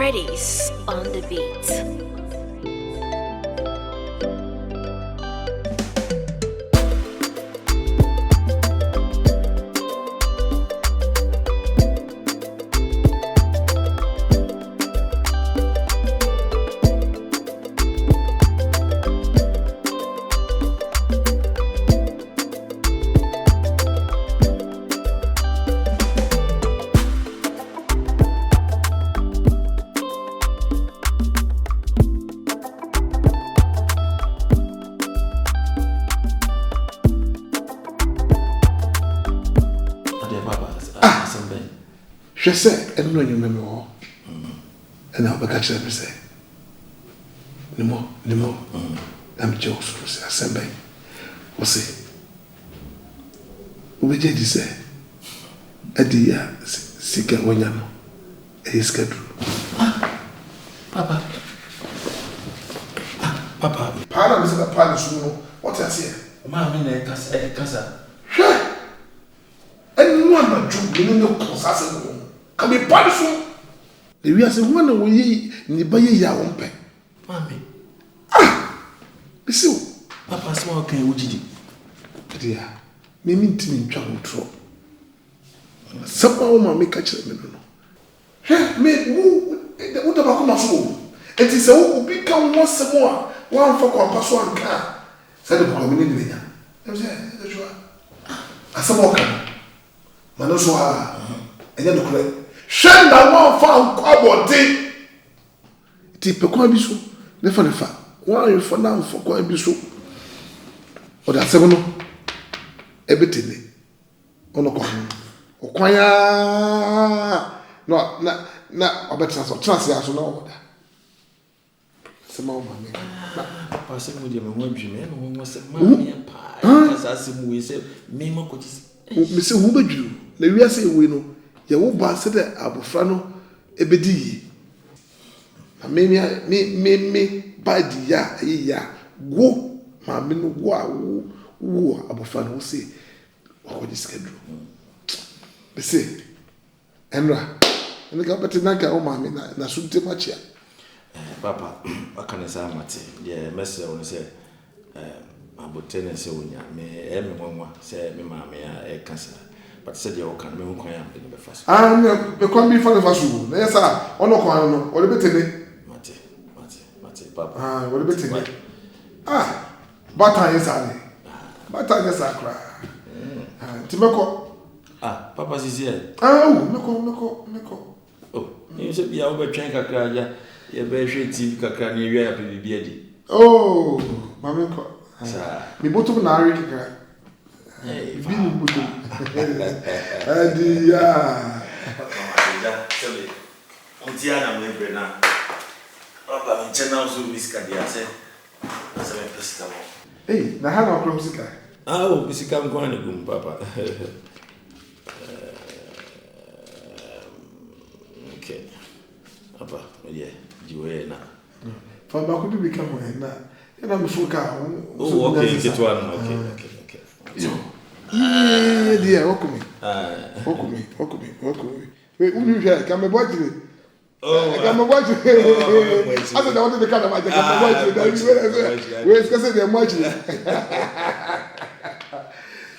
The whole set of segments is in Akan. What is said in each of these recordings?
Freddy's on the beat. Je sais, elle nous a mis même au. Elle n'a pas caché le sais. Le mot, la Micheal, c'est à Suban. Aussi, vous me dites, elle dit, c'est qu'un oignon. Et est-ce que Papa. Papa. Parle, mais c'est pas parler sur nous. What est-ce que c'est? Maman, elle est cassée. Elle nous a pas joué, nous ne pensons pas. Quand il parle sur et oui, c'est moi non oui, ni baye ya ompe. Mami. Bisi o. Papa c'est moi qui est ojidi. Dia. Me ntimi ntwa motro. Sapa o ma me ka kire me no. He, me wo da ba ko maso. Enti se wo obi ka wo semo a, wo amfa ko apaso anka. Se de ko me ni benya. E se de joa. Asamo ka. Mano so a. Enye no kure. Shenda one found quabody. Tipe kwa biso. Nefa. One for now for kwa biso. Or that seven. Ebetele. Ono kwa. Okwaya. No, na obetela so transfer so na order. Sema o mama. Papa se mu de me ho adwuma no ho se mama pa. Kasa se mu we se me makoji. Me se hu badwuru. Na wiase we no. Ya wo ba se de abofra no ebedi yi na me ba di ya ya go ma me no wo abofra no se o di schedule be se enra ene ka pete na ka o ma me na sunte machia Papa akane sa mate de message on se abotene se wonya me nwanwa se me ma me ya kasa. But said you can me nkwan am de be faso. Me kon bi fa faso. Na yesa ono kwan no, o de betene. Mate, Papa. O de betene. Bata yesa ni. Bata yesa kra. Ti meko. Papa sisi e. Meko. Oh, you say bia wo be twen kakra ya. Ye be hwe TV kakra na ewia ya bibia di. Oh, mameko. Mi botum na ari kakra. Hey, Bini budo. Adi ya. Matilda, sorry. Ontia na mwe na. Papa mchana uzu misika dia se. Asa me pesika mo. Hey, na hana okro musika. Pesika mkwana gum papa. Okay. Papa, yeah, jiwe na. Fa ba ku bi ka mo na. Ena mfuka. Okay, ketwa na. Okay. Yo. Dia, okumi. We unu hwe ka me bojire. Ka me bojire. Asa da won de ka na ma ka me bojire. We ska se de bojire.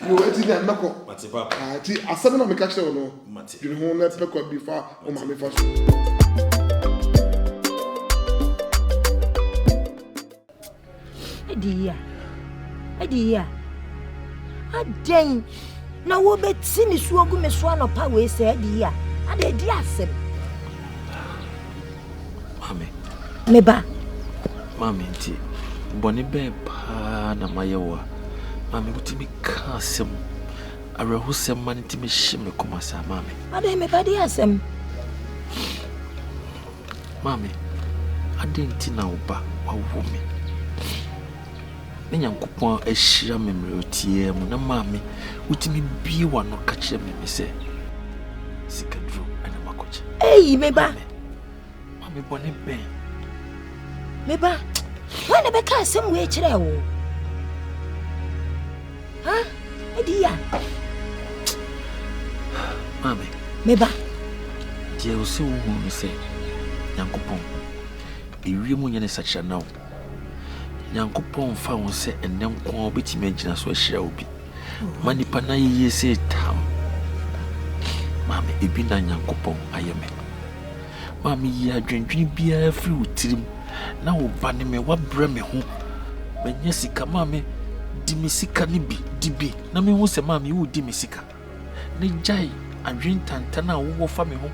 Yo eti na meko. Mate papa. Ti asem na me ka kire no. Mate. Dine ho na pe kwa bi fa o ma me fa so. Adia. Aden na wo beti ni so ogu me so anopa we se adia ade di asem mami nti boni be pa na mayewa mami utimi kasem arehusem man nti me hye me Kumas mami ade me ba di asem mami ade nti na oba wawo me Nyankopon ahira memreotie mu na maami utimi biwa no ka kire me se sikadru ana makoche meba mami boni ben meba wana be ka asem we kire wo Adia mami meba je o se wo no se Yankopon. Irimu yene such a now. Yankopon found set and then call bit imagine so shall be. Manipana ye say town. Mammy, a bina Yankopon, I am. Mammy, ye drink be a free trim. Now, banning me what bring me home. When Yessica, mammy, Dimisika nibi, dibi. Na me who say mammy, you Dimisika. Nejai, and drink tantana who for me home.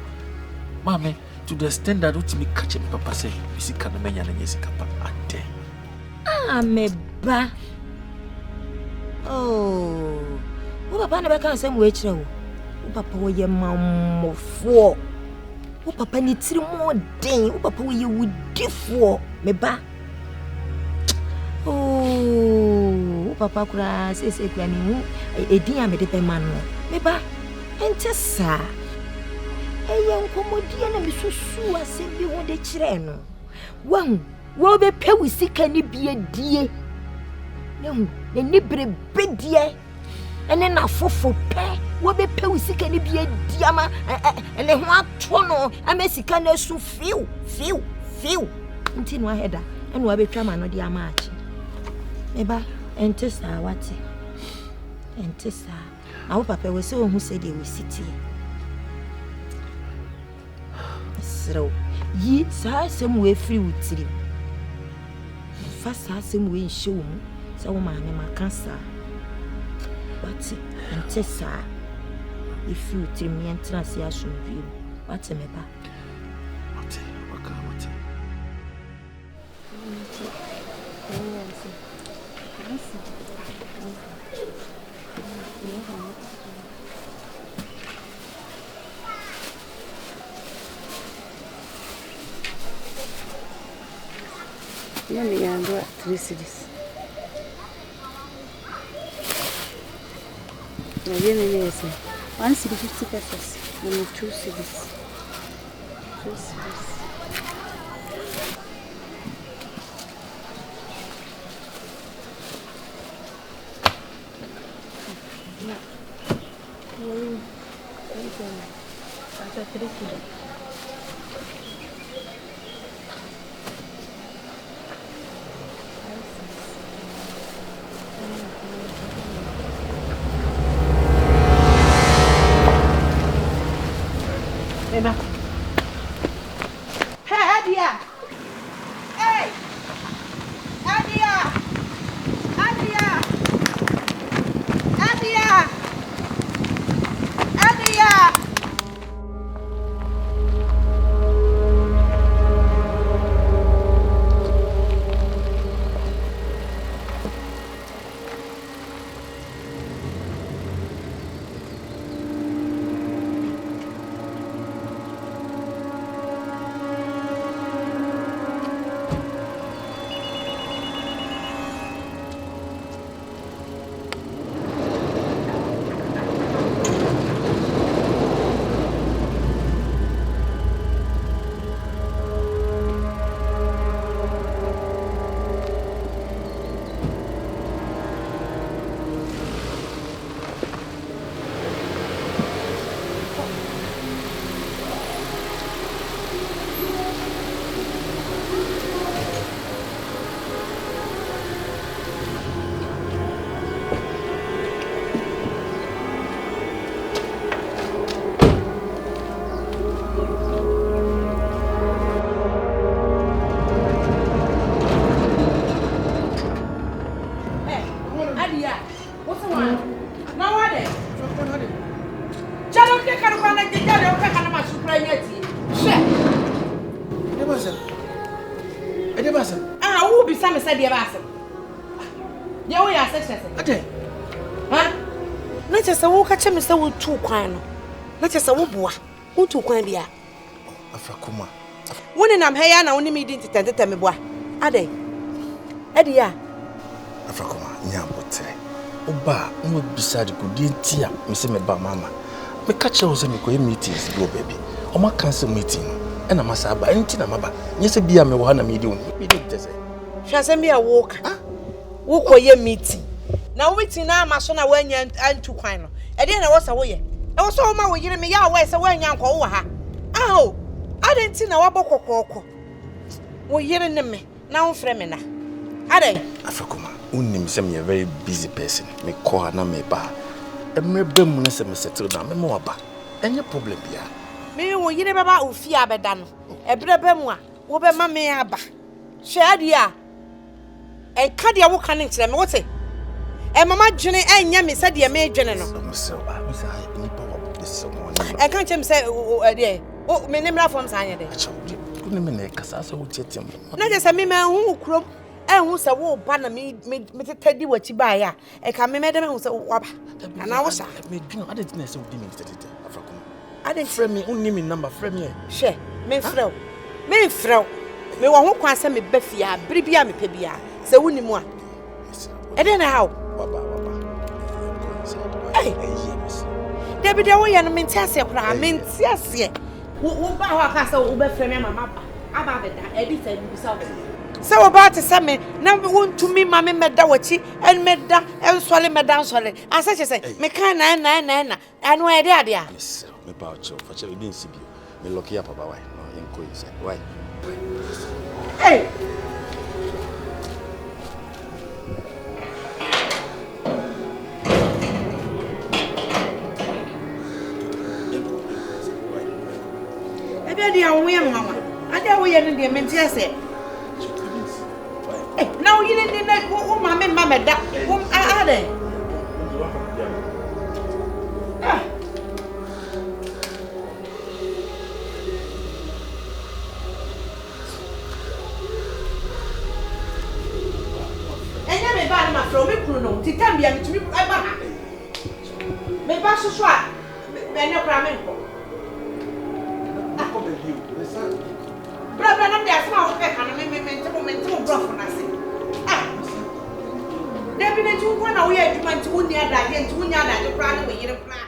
Mammy, to the extent that me catch him, papa say, Misika na menya na Yessica, Aden. Ah, me ba. Oh, papa never can say which row. Papa, were your mamma for. Papa needs 3 more days. Papa, you would differ, me ba. Oh, papa kura say kwani e dia me de pe man no. Me ba. Ente sa. Eye nkomodi na me susu ase bi ho de kire no. Wo be pe wisika ni bie die. Ne ni brebe die. Ene na fofo pe. Wo be pe wisika ni bie die ma ene ho ato no amesika na su fiu. Nti no aheda. Ene wo be twa ma no de amaachi. Eba ente sa wate. Ente sa. Awo papa we se ohun se de we city. Sro. Yi sa sem we free wutiri. Fa sa sem we nhye wo mu. Se wo ma me makansa. Wate ente sa. If you tiri me entra se asombi. Wate me ba. Wate. Let me do 3 cities. Yes, 1 city 50 pesos. And 2 cities. 2 cities. Me say we two kwan no. Let us say we boa. We two kwan bia. Afrakoma. Woni nam heya na woni me di tentete me boa. Aden. Edi ya. Afrakoma nya botere. Oba no beside ko di ntia me say me ba mama. Me catch you say me ko meetings go baby. O ma cancel meeting. E na masa ba nti na maba. Nye say bia me wo ha na me di woni. Me di tese. Hwa say me a wo ka. Wo ko ye meeting. Na wo meeting na ma so na wanya antu kwan no. Ede na wo sa wo ye. E wo so wo ma wo yire me ya wo say wanya nkwo wo ha. Aho. Aden ti na wabɔ kokoko. Wo yere ne me na wo frɛ me na. Aden. Afrakoma, unim say me a very busy person. Me call her na me ba. Emrebe mu na say me settle down. Me mo aba. Any problem bia. Me wo yere baba ofi abeda no. Ebrebe mu a wo be ma me aba. Hwe ade a. E ka de wo ka ne kyerɛ me wo te. E mama dwene enya me sɛ de me dwene no. I can't say me name from Sanya. Not just a me man who crop and who said, "Oh, Banner me tell you what you buy." I can me madam who said, and I was I didn't frame me, only me number frame me. Share, me throw. Me won't send me Beffia, Bribia, me pebia, so only more. I don't know how. Debbie, the way I mean, Tessia, I mean, yes, who buy our castle over from my mama. About it, Eddie said, so about to send me, number one to me, Mammy Medawachi, and Meda, and Swally Madame Swally. As such as say, Mecana, Nana, and where they are, dear. Miss, me pouch, for you didn't see you. Me look up about why, no, inquiries. Why? Hey! Mama. I don't wear the mentia say. Now you didn't know Mamma that whom Aden. And you may buy my from me, Bruno, to tell me to me. May pass a swat, then your flamenco. Brother, I'm there small peck and mental broth when I say. There be two one away to my two near that and 2 years to run away in a plan.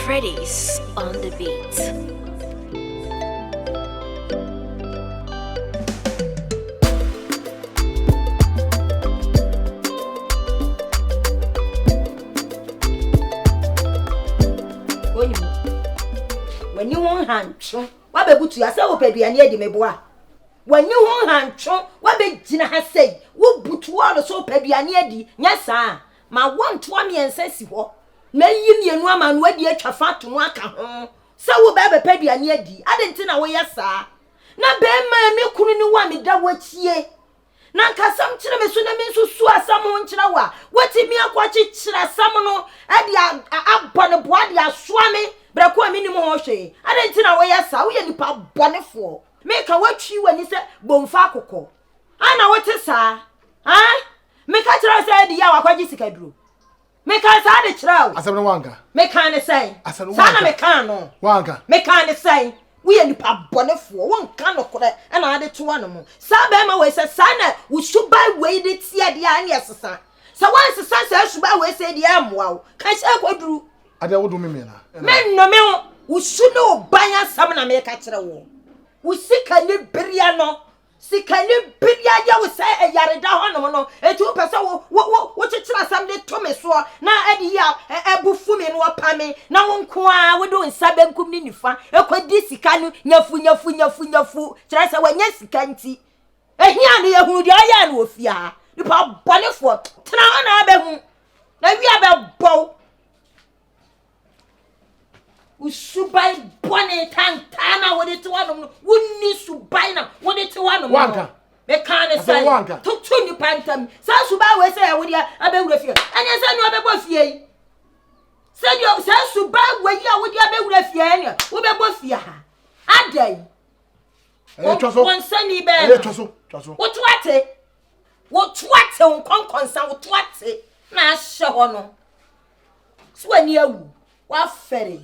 Freddy's on the beat. When you want hand, what be good to yourself, baby, and yet, Yeboah. When you want hand, what be Gina has said, what put water so baby and yet, yes, sir. My 120 and says you may you and woman where the fat to work at home. So will baby baby and yet, I didn't know, yes, sir. Now, bear my milk couldn't want me that what ye. Nanka some children so sua someone chinawa. What if me a watch it samono at the upon a body as swami? But I quite minimum she. I didn't know where yes, we any pop bonnet for. Make a watch you when you say bonfaco. I know what is, sir. Huh? Make a try say the hour quite Jessica drew. Make us add a trial. As a wanga. Make kind of say. As a mecano. Wanga. Make kind of say. We any pop bonnet for one can of correct and added to one more. Sabema was a son who should buy waited see the yes, sir. So once the son says, should buy way say the wow. Can I go drew? I don't do me, men no me who should know buy us some and make a war. We seek a new biriano. Seek a new biria, we say a yarida honomono, a 2% what you trust some day Thomas war. Now Eddie ya a buffumi and what pame. Now one qua we doing Sabem Kuminifa, a quite disicanu, yafu, trust our yes, canty. A hiania who the iron wolf ya. You pop bonnet for Tana Abe. Now we have a bow. Suban bonnet and Tana with it to one. Wouldn't need to buy now. What it to one? Wanga. They can't say Wanga. To 20 pantam. Suban will say, would you have a with you? And yes, I know about ye. Said you, Suban, where you would have a with you? Would be both ya. Aden. One sunny bear. What it? What on concern? What it? Now, show no. Swen you. What ferry?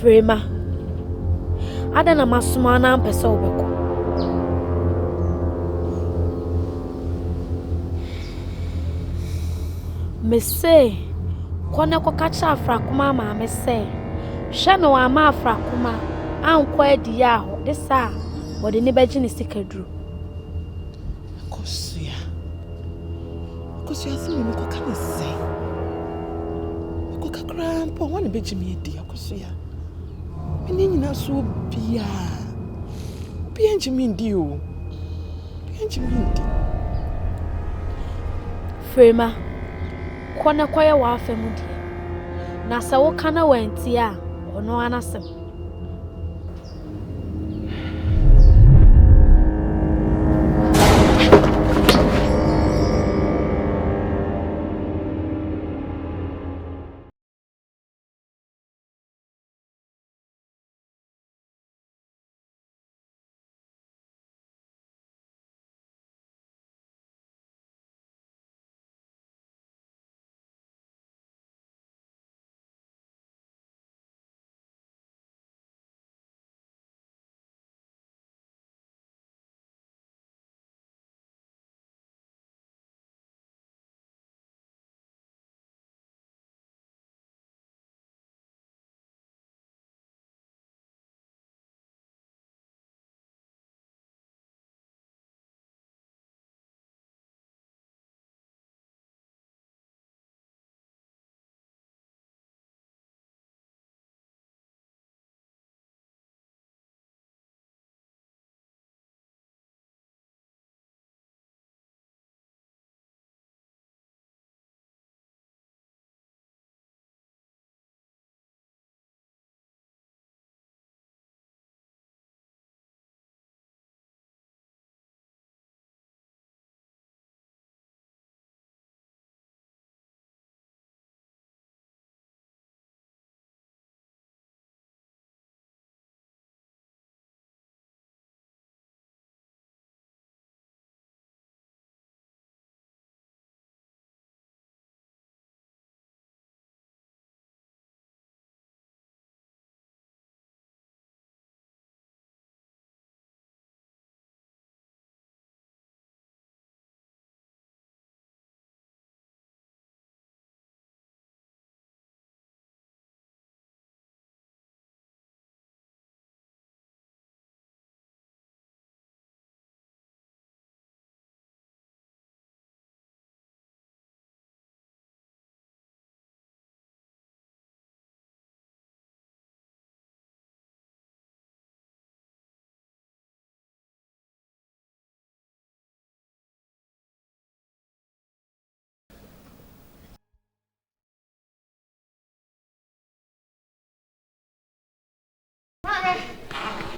Frema. Aden na masuma na mpesa obeko. Me say, kone ko kacha afrakoma ma me say. Hwe no wa ma afrakoma anko adi ya ho de sa wode ne beji ne sikadru. Kosia. Kosia, see me, what can I say? Coca grandpa, one of Benjamin, dear Kosia. And then you so be Benjamin, dear. Benjamin, Frema, kwana kwaya wa afemudi. Na sa wo kana wanti a, ono anasem.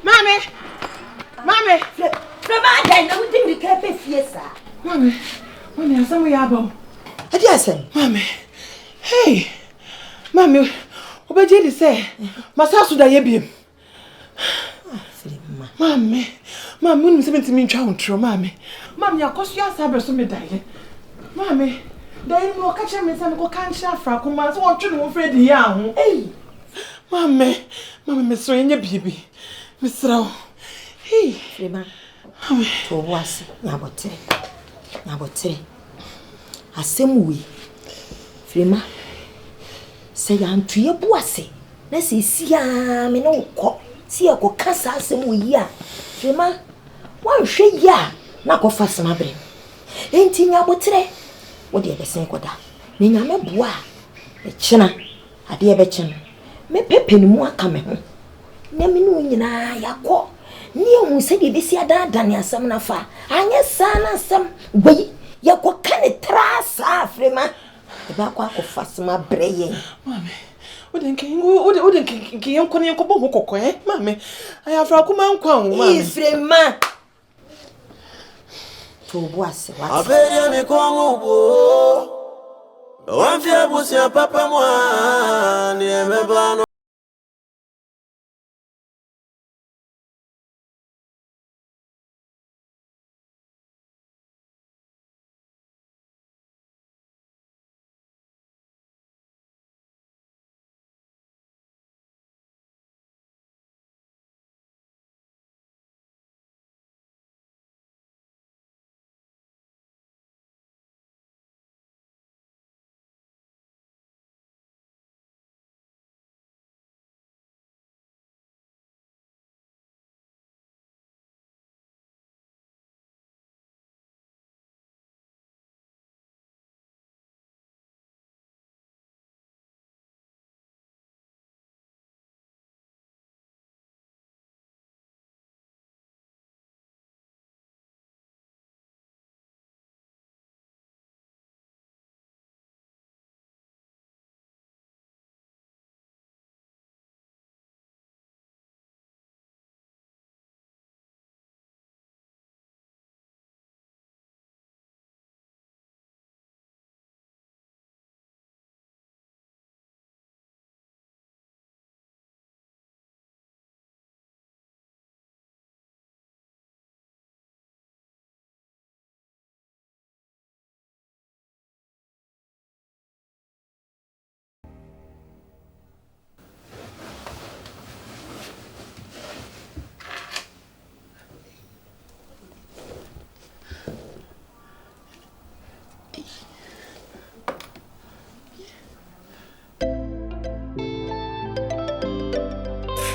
Mommy! From Aden, I wouldn't be careful, yes, sir. Mommy, I saw you about. Yes, sir. Mommy, hey, Mommy, what did you say? Masasu da yebim. Mommy, when you say to me, Mommy, I cost you a sabre so me die. Mommy, then you catch me some go can't share Kumas, what you know, Freddy young. Hey, Mommy, Miss Rainy baby, Miss Row. Hey, Frema, to was Nabote. Assembly. Frema, say I'm to your bossy. Let's see, me no cock. See a cock cast assembly ya. Frema, one shade ya, not go fast my brain. Ain't in your botre. What dear the same coda? Nina me bois. The china, a dear betchin. Me peppin more coming home. Neminu na ya co. Near who said you see a Dania some nafa. Anya sana some way. Ya ko kan trasa Frema. The back of fast my brain. Mommy, wouldn't you come in Cobo, eh? Mammy, I have Rakuma Kong, Mammy. Frema. To was what? I bet you come. One fear was your papa, one,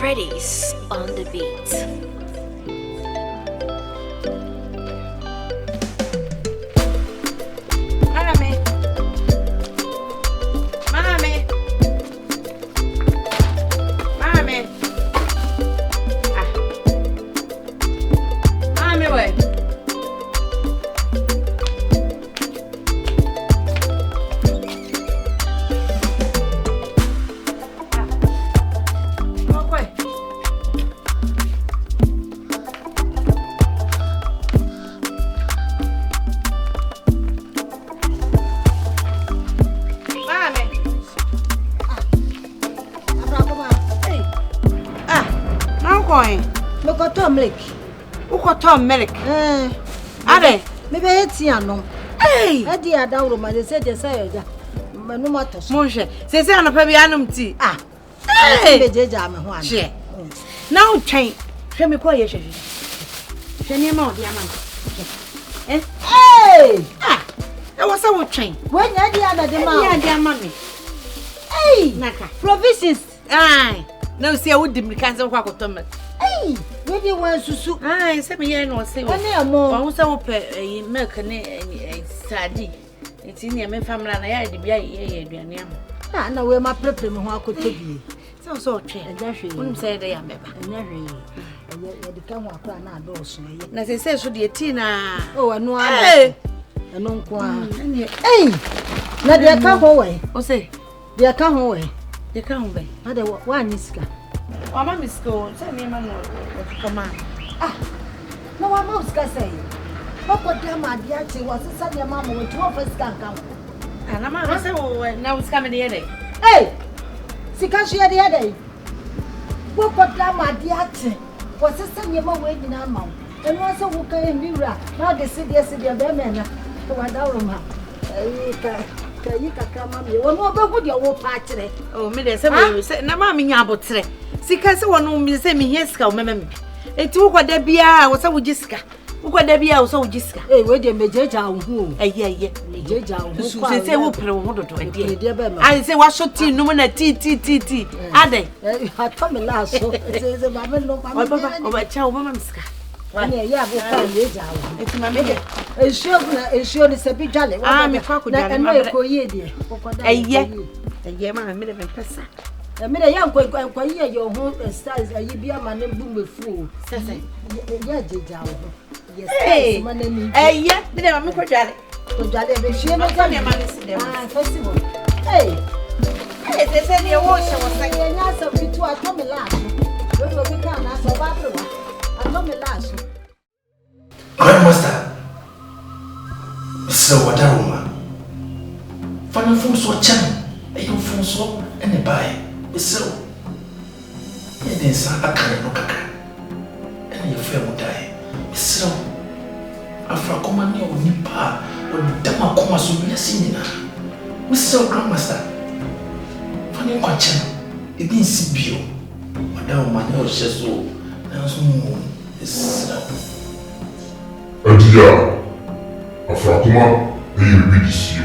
Pretties on the beat. Milk. Aden, me be etia no. Hey, adi adawro ma de se ya. Manu mato. Monje, se anopa bi anum ti. Hey, be jeja me ho an. She. Now train. Hwe me ko ye hwe. Hwe ni ma odi amam. Hey! E was a wo train. When adi adade ma. Ya adi amam. Hey! Naka. Provisions. Now see I would dimika se kwa kotom. Hey! Maybe one susu. Say me here no say. Any more. Won say wo pe milk ne sadi. Enti ne me family na ya de bia ye aduane am. Na we ma prepare me ho akotobie. So twe. Won say dey am beba. Enya hwe. Ye de kan ho akra na do so ye. Na say so de tea na. Oh anu ana. Anu nko a. Hey! Na de ka ho we. O say de ka ho we. De ka ho be. Na de wa nisika. Mama misko, say Iemmanuel. Come on. No wa ma uska say. Papa dama dia che wa sisa dia mama we to office kan kan. Na mama say wo na uska me de dey. Hey! Sika shia de dey. Papa dama dia che wa sisa dia mama we nyina ma. Enu ase wo kan miwra. Na de se dia be me na. To wa dawo ma. Yi kakra mama ye. Wo no be hu dia wo pa kire. Oh me de say na mama nya abotre. Sika se wono mi se mi hieska o mema mi. Enti wo kwada bia wo se wo gisika. Wo kwada bia wo se wo gisika. We de mejeja wo hu. Eye. Mejeja wo hu. Se wo pre wo dodo ade. Ai se wa shoti no na ti. Aden. Ha to me la so. Se ba me no ba me. O ba cha wo mama misika. Ani ya bo fa mejeja wo. Enti mama de. Ensure ni se bi jale. Me kwa ko jale. Na e ko ye de. Eye mama me de pesa. Me de yan ko ye yo ho size ayi bia ma ne bu mefu. Sese. Ye jeja wo. Yes, ma na ni. Eye, me de mama ko jale. Ko jale be hwie me ka me ma ne si dem. Festival. Hey. They said you wash was like Ye nya so bitu atomi last. We go bi kan na so ba pro. Atomi last. Grandmaster. So what are woman? Fana fun so chan. You fun so and buy. So. Ye den sa akare no kaka. And you feel mo die. So. Afrakoma ni onipa. Odama koma so bi asinina. Mr. Grandmaster. Fana kwa chan. E bin si bio. Wada woman no sheso. Na so mo. So. Adia, afrakoma, eye bidisio.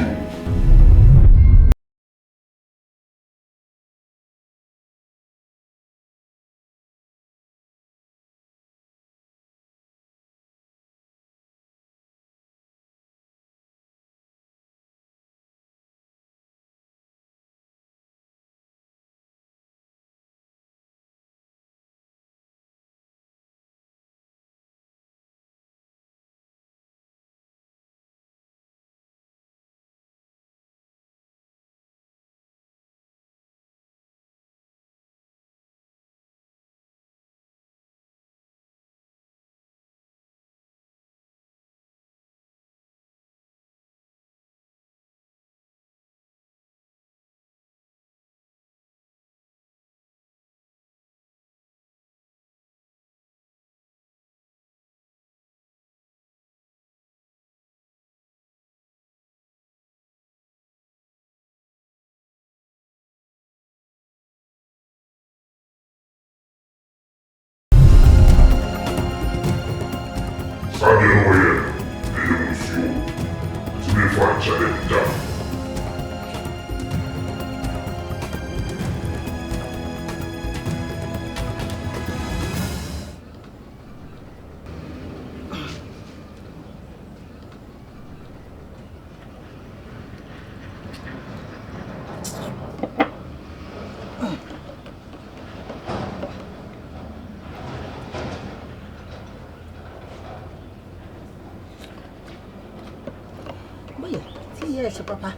Boy, see yes, papa.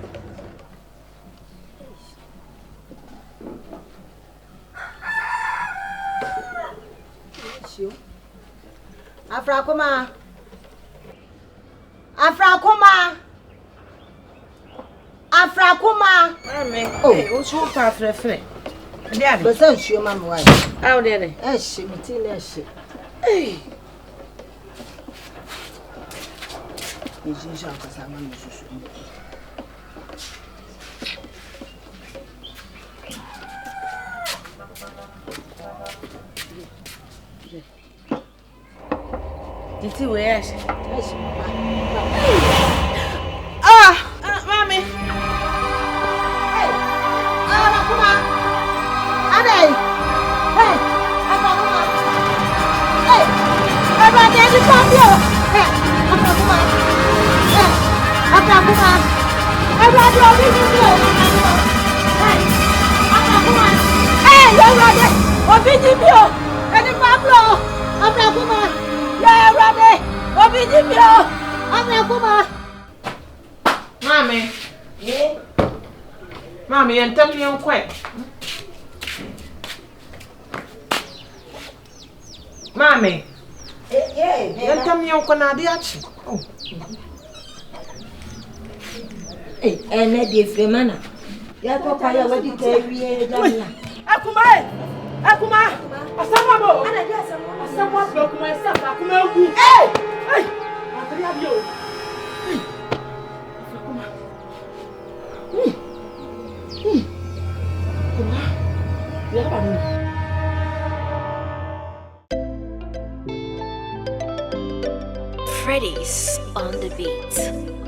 Afrakoma. Mami. Oh, what's your path, Afrine? Daddy. But then she, Mamma, why? How did it? She, Matilda, she. Hey. Is you shall pass a man. Did you wear? Yes, Mommy. Hey, come on. Aden. Hey, Afrakoma. Hey, everybody, come here. Hey, Afrakoma. Hey, Afrakoma. Everybody, over here. Hey, Afrakoma. Hey, everybody, over here. Any Pablo, Afrakoma. Yeah, everybody, over here. Afrakoma. Mommy. Yeah. Mommy, and tell me on quick. Mommy. Yeah. Tell me on Canadian. Oh. Hey, and that is the manner. Yeah, Papa, you already carry Akuma. Asama. Asama block myself. Akuma. Hey. Hey. Material yo. Freddy's on the beat.